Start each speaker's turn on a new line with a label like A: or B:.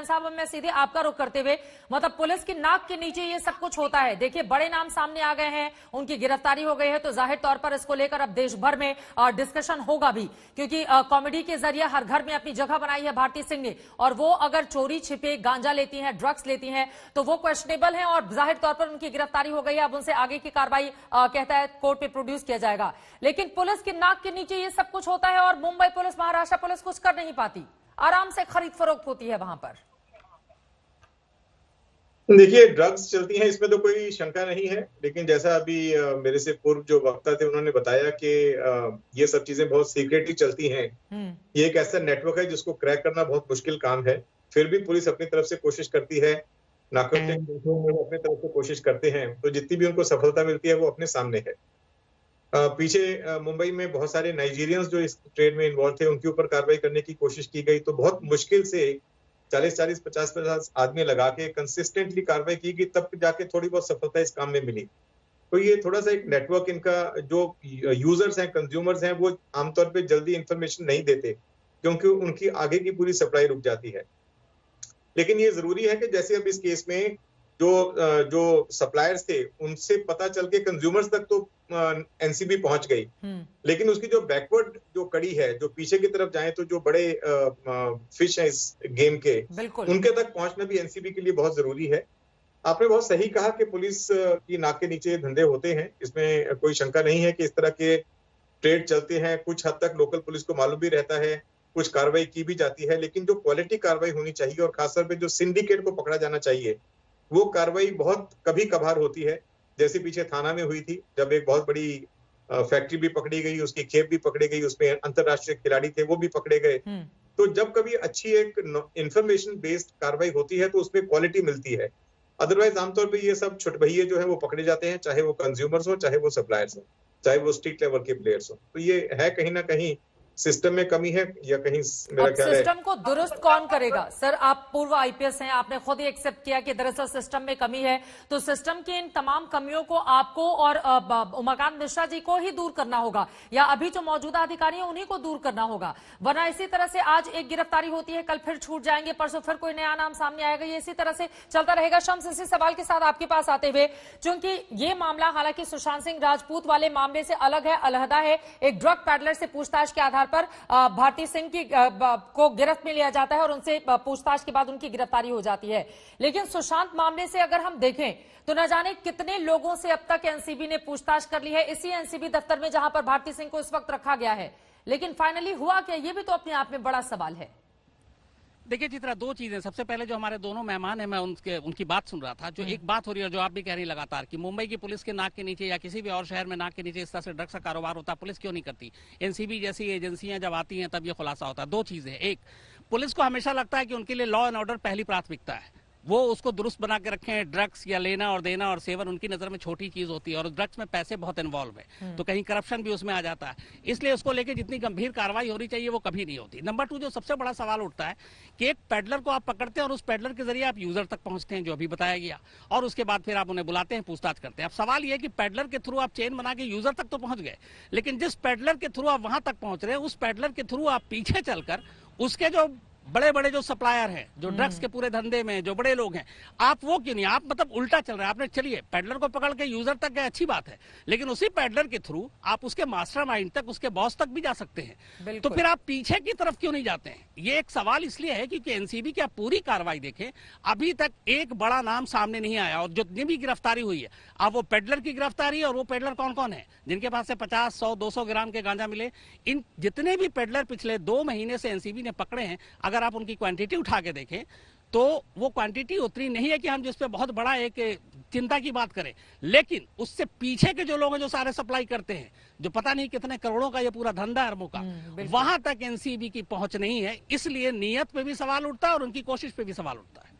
A: साहब, मैं सीधे आपका रुख करते हुए, मतलब पुलिस की नाक के नीचे ये सब कुछ होता है। देखिए, बड़े नाम सामने आ गए हैं, उनकी गिरफ्तारी हो गई है, तो जाहिर तौर पर इसको लेकर अब देश भर में डिस्कशन होगा भी, क्योंकि कॉमेडी के जरिए हर घर में अपनी जगह बनाई है भारती सिंह ने, और वो अगर चोरी छिपे गांजा लेती हैं, ड्रग्स लेती हैं, तो वो क्वेश्चनेबल है, और जाहिर तौर पर उनकी गिरफ्तारी हो गई है। अब उनसे आगे की कार्रवाई कहता है कोर्ट पे प्रोड्यूस किया जाएगा। लेकिन पुलिस की नाक के नीचे ये सब कुछ होता है और मुंबई पुलिस, महाराष्ट्र पुलिस कुछ कर नहीं पाती, आराम से खरीद फरोख्त होती है वहां पर।
B: देखिए, ड्रग्स चलती हैं, इसमें तो कोई शंका नहीं है, लेकिन जैसा अभी मेरे से पूर्व जो वक्ता थे उन्होंने बताया कि ये सब चीजें बहुत सीक्रेटली चलती हैं। ये एक ऐसा नेटवर्क है जिसको क्रैक करना बहुत मुश्किल काम है। फिर भी पुलिस अपनी तरफ से कोशिश करती है, नार्कोटिक वो अपनी तरफ से कोशिश करते हैं, तो जितनी भी उनको सफलता मिलती है वो अपने सामने है। पीछे मुंबई में बहुत सारे नाइजीरियंस जो इस ट्रेड में इन्वॉल्व थे, उनके ऊपर कार्रवाई करने की कोशिश की गई, तो बहुत मुश्किल से 40-40, 50-50 आदमी लगा के कंसिस्टेंटली कार्रवाई की गई, तब जाके थोड़ी बहुत सफलता इस काम में मिली। तो ये थोड़ा सा एक नेटवर्क, इनका जो यूजर्स हैं, कंज्यूमर्स हैं, वो आमतौर पे जल्दी इंफॉर्मेशन नहीं देते, क्योंकि उनकी आगे की पूरी सप्लाई रुक जाती है। लेकिन ये जरूरी है कि जैसे अब इस केस में जो सप्लायर्स थे, उनसे पता चल के कंज्यूमर्स तक तो एनसीबी पहुंच गई, लेकिन उसकी जो बैकवर्ड जो कड़ी है, जो पीछे की तरफ जाए, तो जो बड़े फिश हैं इस गेम के, उनके तक पहुंचना भी एनसीबी के लिए बहुत जरूरी है। आपने बहुत सही कहा कि पुलिस की नाक के नीचे धंधे होते हैं, इसमें कोई शंका नहीं है कि इस तरह के ट्रेड चलते हैं। कुछ हद तक लोकल पुलिस को मालूम भी रहता है, कुछ कार्रवाई की भी जाती है, लेकिन जो क्वालिटी कार्रवाई होनी चाहिए और खासतौर पे जो सिंडिकेट को पकड़ा जाना चाहिए, वो कार्रवाई बहुत कभी कभार होती है। जैसे पीछे थाना में हुई थी, जब एक बहुत बड़ी फैक्ट्री भी पकड़ी गई, उसकी खेप भी पकड़ी गई, उसमें अंतरराष्ट्रीय खिलाड़ी थे वो भी पकड़े गए। तो जब कभी अच्छी एक इंफॉर्मेशन बेस्ड कार्रवाई होती है तो उसमें क्वालिटी मिलती है। अदरवाइज आमतौर पर ये सब छुटभइये जो है वो पकड़े जाते हैं, चाहे वो कंज्यूमर्स हो, चाहे वो सप्लायर्स हो, चाहे वो स्ट्रीट लेवल के प्लेयर्स हो। तो ये है कहीं ना कहीं सिस्टम में कमी है, या कहीं मेरा ख्याल है
A: सिस्टम को दुरुस्त कौन करेगा? सर, आप पूर्व आईपीएस हैं, आपने खुद ही एक्सेप्ट किया कि दरअसल सिस्टम में कमी है, तो सिस्टम की इन तमाम कमियों को आपको और उमाकांत मिश्रा जी को ही दूर करना होगा, या अभी जो मौजूदा अधिकारी हैं उन्हीं को दूर करना होगा? वरना इसी तरह से आज एक गिरफ्तारी होती है, कल फिर छूट जाएंगे, परसों फिर कोई नया नाम सामने आएगा, ये इसी तरह से चलता रहेगा। शम्स, इसी सवाल के साथ आपके पास आते हुए, क्योंकि ये मामला हालांकि सुशांत सिंह राजपूत वाले मामले से अलग है, अलहदा है, एक ड्रग पैडलर से पूछताछ के आधार पर भारती सिंह की को गिरफ्त में लिया जाता है और उनसे पूछताछ के बाद उनकी गिरफ्तारी हो जाती है। लेकिन सुशांत मामले से अगर हम देखें तो न जाने कितने लोगों से अब तक एनसीबी ने पूछताछ कर ली है, इसी एनसीबी दफ्तर में जहां पर भारती सिंह को इस वक्त रखा गया है। लेकिन फाइनली हुआ क्या, यह भी तो अपने आप में बड़ा सवाल है।
C: देखिए चित्रा, दो चीजें। सबसे पहले जो हमारे दोनों मेहमान हैं, मैं उनकी बात सुन रहा था। जो एक बात हो रही है, जो आप भी कह रही हैं लगातार, कि मुंबई की पुलिस के नाक के नीचे या किसी भी और शहर में नाक के नीचे इस तरह से ड्रग्स का कारोबार होता है, पुलिस क्यों नहीं करती? एनसीबी जैसी एजेंसियां जब आती हैं तब ये खुलासा होता है। दो चीजें, एक, पुलिस को हमेशा लगता है कि उनके लिए लॉ एंड ऑर्डर पहली प्राथमिकता है, वो उसको दुरुस्त बना के रखें। ड्रग्स या लेना और देना और सेवन उनकी नजर में छोटी चीज होती है, और ड्रग्स में पैसे बहुत इन्वॉल्व है, तो कहीं करप्शन भी उसमें आ जाता है। इसलिए उसको लेके जितनी गंभीर कार्रवाई होनी चाहिए वो कभी नहीं होती। नंबर 2, जो सबसे बड़ा सवाल उठता है कि एक पेडलर को आप पकड़ते हैं और उस पेडलर के जरिए आप यूजर तक पहुंचते हैं, जो अभी बताया गया, और उसके बाद फिर आप उन्हें बुलाते हैं, पूछताछ करते हैं। अब सवाल यह कि पेडलर के थ्रू आप चेन बना के यूजर तक तो पहुंच गए, लेकिन जिस पेडलर के थ्रू आप वहां तक पहुंच रहे हैं, उस पेडलर के थ्रू आप पीछे चलकर उसके जो बड़े बड़े जो सप्लायर हैं, जो ड्रग्स के पूरे धंधे में जो बड़े लोग हैं, आप वो क्यों नहीं, आप मतलब उल्टा चल रहे हैं। आपने, चलिए पेडलर को पकड़ के यूजर तक गए, अच्छी बात है, लेकिन उसी पेडलर के थ्रू आप उसके मास्टरमाइंड तक, उसके बॉस तक भी जा सकते हैं, तो फिर आप पीछे की तरफ क्यों नहीं जाते हैं? ये एक सवाल इसलिए है क्योंकि एनसीबी की आप पूरी कार्रवाई देखें, अभी तक एक बड़ा नाम सामने नहीं आया, और जितनी भी गिरफ्तारी हुई है, अब वो पेडलर की गिरफ्तारी, और वो पेडलर कौन कौन है जिनके पास से 50, 100, 200 ग्राम के गांजा मिले, इन जितने भी पेडलर पिछले 2 महीने से एनसीबी ने पकड़े हैं, अगर आप उनकी क्वांटिटी उठा के देखें तो वो क्वांटिटी उतनी नहीं है कि हम जिस पे बहुत बड़ा एक चिंता की बात करें, लेकिन उससे पीछे के जो लोग हैं, जो सारे सप्लाई करते हैं, जो पता नहीं कितने करोड़ों का ये पूरा धंधा अरबों का, वहां तक एनसीबी की पहुंच नहीं है। इसलिए नीयत पे भी सवाल उठता है और उनकी कोशिश पे भी सवाल उठता है।